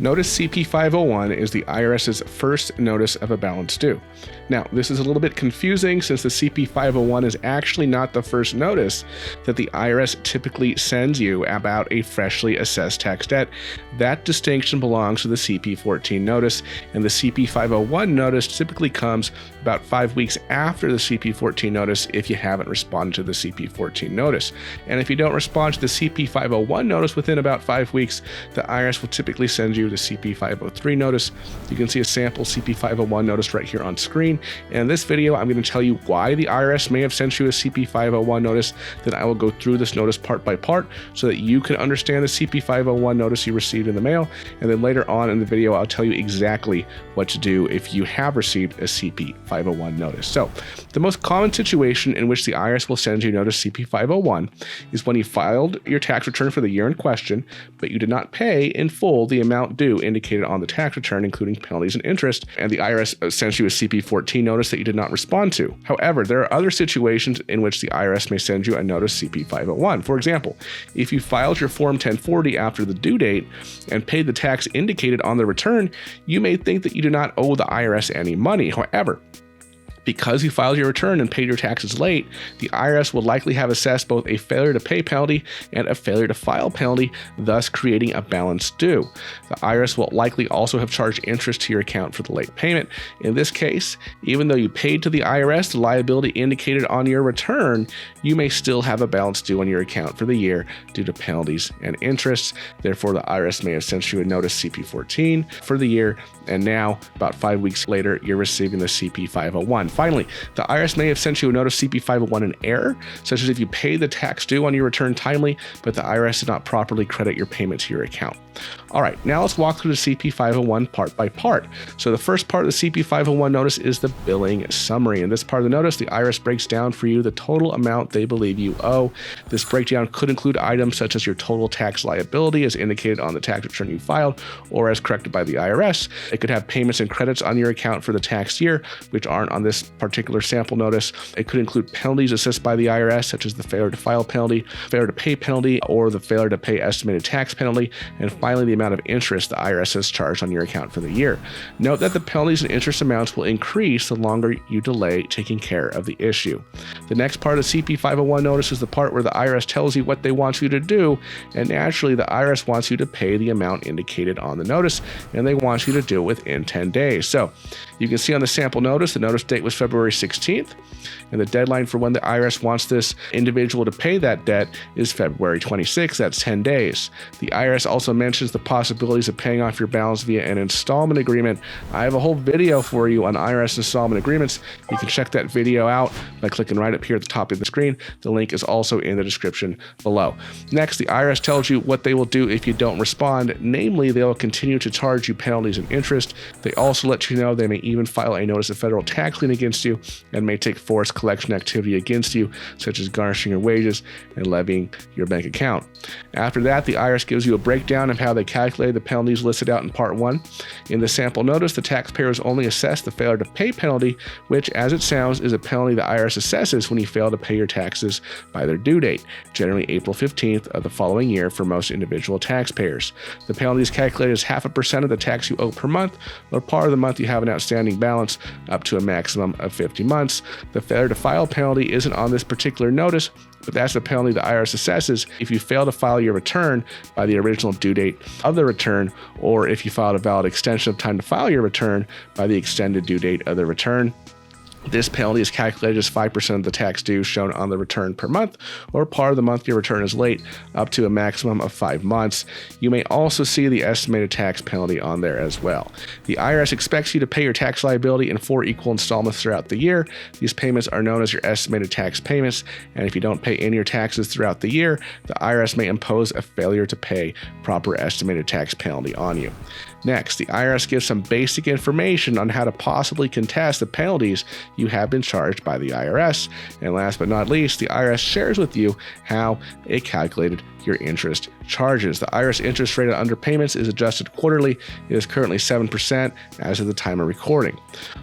Notice CP501 is the IRS's first notice of a balance due. Now, this is a little bit confusing since the CP501 is actually not the first notice that the IRS typically sends you about a freshly assessed tax debt. That distinction belongs to the CP14 notice, and the CP501 notice typically comes about 5 weeks after the CP14 notice if you haven't responded to the CP14 notice. And if you don't respond to the CP501 notice within about 5 weeks, the IRS will typically send you the CP503 notice. You can see a sample CP501 notice right here on screen. And in this video, I'm going to tell you why the IRS may have sent you a CP501 notice. Then I will go through this notice part by part so that you can understand the CP501 notice you received in the mail. And then later on in the video, I'll tell you exactly what to do if you have received a CP501 notice. So the most common situation in which the IRS will send you notice CP501 is when you filed your tax return for the year in question, but you did not pay in full the amount due indicated on the tax return, including penalties and interest, and the IRS sends you a CP14 notice that you did not respond to. However, there are other situations in which the IRS may send you a notice CP501. For example, if you filed your Form 1040 after the due date and paid the tax indicated on the return, you may think that you do not owe the IRS any money. However, because you filed your return and paid your taxes late, the IRS will likely have assessed both a failure to pay penalty and a failure to file penalty, thus creating a balance due. The IRS will likely also have charged interest to your account for the late payment. In this case, even though you paid to the IRS the liability indicated on your return, you may still have a balance due on your account for the year due to penalties and interest. Therefore, the IRS may have sent you a notice CP14 for the year, and now, about 5 weeks later, you're receiving the CP501. Finally, the IRS may have sent you a notice CP501 in error, such as if you paid the tax due on your return timely, but the IRS did not properly credit your payment to your account. All right, now let's walk through the CP501 part by part. So the first part of the CP501 notice is the billing summary. In this part of the notice, the IRS breaks down for you the total amount they believe you owe. This breakdown could include items such as your total tax liability as indicated on the tax return you filed or as corrected by the IRS. It could have payments and credits on your account for the tax year, which aren't on this particular sample notice. It could include penalties assessed by the IRS, such as the failure to file penalty, failure to pay penalty, or the failure to pay estimated tax penalty. And finally, the amount of interest the IRS has charged on your account for the year. Note that the penalties and interest amounts will increase the longer you delay taking care of the issue. The next part of CP501 notice is the part where the IRS tells you what they want you to do, and naturally the IRS wants you to pay the amount indicated on the notice, and they want you to do it within 10 days. So you can see on the sample notice, the notice date was February 16th, and the deadline for when the IRS wants this individual to pay that debt is February 26th. That's 10 days. The IRS also mentions the possibilities of paying off your balance via an installment agreement. I have a whole video for you on IRS installment agreements. You can check that video out by clicking right up here at the top of the screen. The link is also in the description below. Next, the IRS tells you what they will do if you don't respond. Namely, they will continue to charge you penalties and interest. They also let you know they may even file a notice of federal tax lien against you and may take forced collection activity against you, such as garnishing your wages and levying your bank account. After that, the IRS gives you a breakdown of how they calculated the penalties listed out in Part 1. In the sample notice, the taxpayer is only assessed the failure to pay penalty, which, as it sounds, is a penalty the IRS assesses when you fail to pay your taxes by their due date, generally April 15th of the following year for most individual taxpayers. The penalty is calculated as 0.5% of the tax you owe per month, or part of the month you have an outstanding balance, up to a maximum of 50 months. The failure to file penalty isn't on this particular notice, but that's the penalty the IRS assesses if you fail to file your return by the original due date of the return, or if you filed a valid extension of time to file your return by the extended due date of the return. This penalty is calculated as 5% of the tax due shown on the return per month, or part of the month your return is late, up to a maximum of 5 months. You may also see the estimated tax penalty on there as well. The IRS expects you to pay your tax liability in 4 equal installments throughout the year. These payments are known as your estimated tax payments, and if you don't pay any of your taxes throughout the year, the IRS may impose a failure to pay proper estimated tax penalty on you. Next, the IRS gives some basic information on how to possibly contest the penalties you have been charged by the IRS. And last but not least, the IRS shares with you how it calculated your interest charges. The IRS interest rate on underpayments is adjusted quarterly. It is currently 7% as of the time of recording.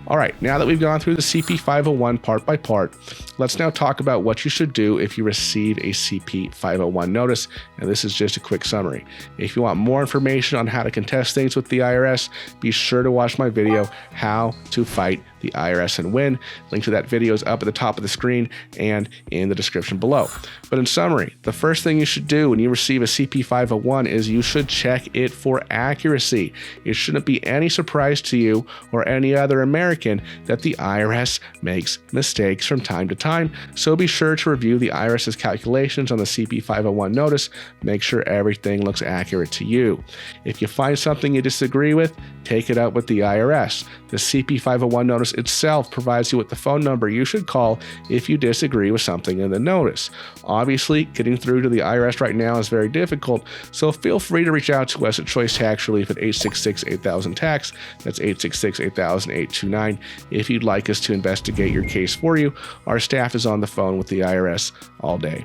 All right, now that we've gone through the CP501 part by part, let's now talk about what you should do if you receive a CP501 notice. And this is just a quick summary. If you want more information on how to contest things with the IRS, be sure to watch my video, How to Fight the IRS and Win. Link to that video is up at the top of the screen and in the description below. But in summary, the first thing you should do when you receive a CP501 is you should check it for accuracy. It shouldn't be any surprise to you or any other American that the IRS makes mistakes from time to time, so be sure to review the IRS's calculations on the CP501 notice. Make sure everything looks accurate to you. If you find something you disagree with, take it out with the IRS. The CP501 notice itself provides you with the phone number you should call if you disagree with something in the notice. Obviously, getting through to the IRS right now is very difficult, so feel free to reach out to us at Choice Tax Relief at 866-8000-TAX. That's 866-8000-829 if you'd like us to investigate your case for you. Our staff is on the phone with the IRS all day.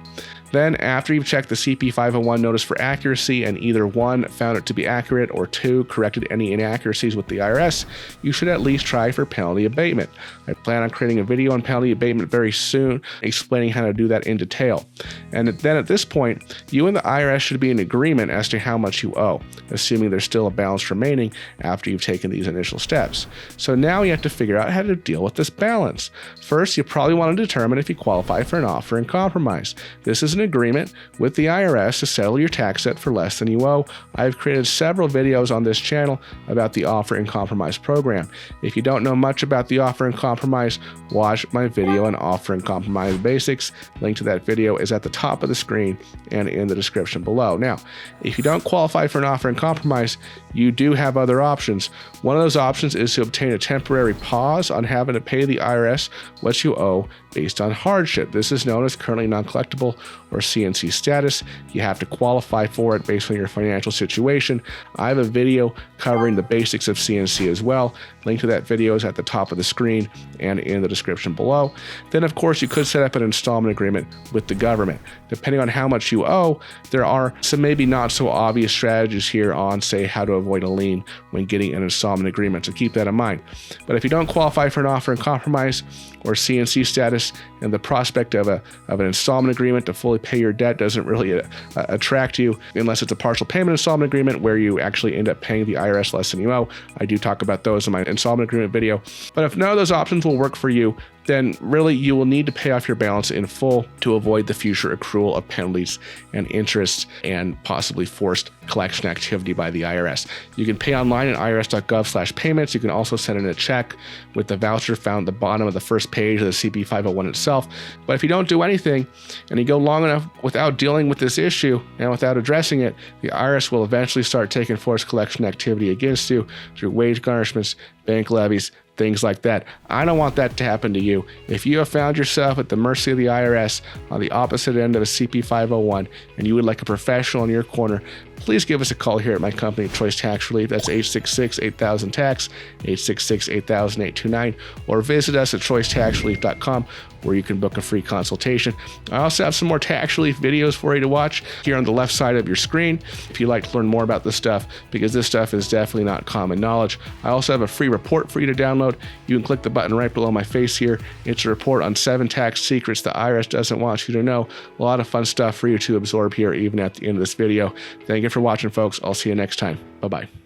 Then, after you've checked the CP501 notice for accuracy and either 1, found it to be accurate, or 2, corrected any inaccuracies with the IRS, you should at least try for penalty abatement. I plan on creating a video on penalty abatement very soon, explaining how to do that in detail. And then at this point, you and the IRS should be in agreement as to how much you owe, assuming there's still a balance remaining after you've taken these initial steps. So now you have to figure out how to deal with this balance. First, you probably want to determine if you qualify for an offer in compromise. This is an agreement with the IRS to settle your tax debt for less than you owe. I've created several videos on this channel about the offer in compromise program. If you don't know much about the offer in compromise, watch my video on offer in compromise basics. Link to that video is at the top of the screen and in the description below. Now, if you don't qualify for an offer in compromise, you do have other options. One of those options is to obtain a temporary pause on having to pay the IRS what you owe based on hardship. This is known as currently non-collectible or CNC status. You have to qualify for it based on your financial situation. I have a video covering the basics of CNC as well. Link to that video is at the top of the screen and in the description below. Then, of course, you could set up an installment agreement with the government. Depending on how much you owe, there are some maybe not so obvious strategies here on, say, how to avoid a lien when getting an installment agreement, so keep that in mind. But if you don't qualify for an offer in compromise or CNC status, and the prospect of an installment agreement to fully pay your debt doesn't really attract you, unless it's a partial payment installment agreement where you actually end up paying the IRS less than you owe. I do talk about those in my installment agreement video. But if none of those options will work for you, then really you will need to pay off your balance in full to avoid the future accrual of penalties and interest and possibly forced collection activity by the IRS. You can pay online at irs.gov/payments. You can also send in a check with the voucher found at the bottom of the first page of the CP501 itself. But if you don't do anything and you go long enough without dealing with this issue and without addressing it, the IRS will eventually start taking forced collection activity against you through wage garnishments, bank levies, things like that. I don't want that to happen to you. If you have found yourself at the mercy of the IRS on the opposite end of a CP501 and you would like a professional in your corner, please give us a call here at my company, Choice Tax Relief. That's 866-8000-TAX, 866-8000-829, or visit us at choicetaxrelief.com where you can book a free consultation. I also have some more tax relief videos for you to watch here on the left side of your screen if you'd like to learn more about this stuff, because this stuff is definitely not common knowledge. I also have a free report for you to download. You can click the button right below my face here. It's a report on 7 tax secrets the IRS doesn't want you to know. A lot of fun stuff for you to absorb here even at the end of this video. Thank you for watching, folks. I'll see you next time. Bye-bye.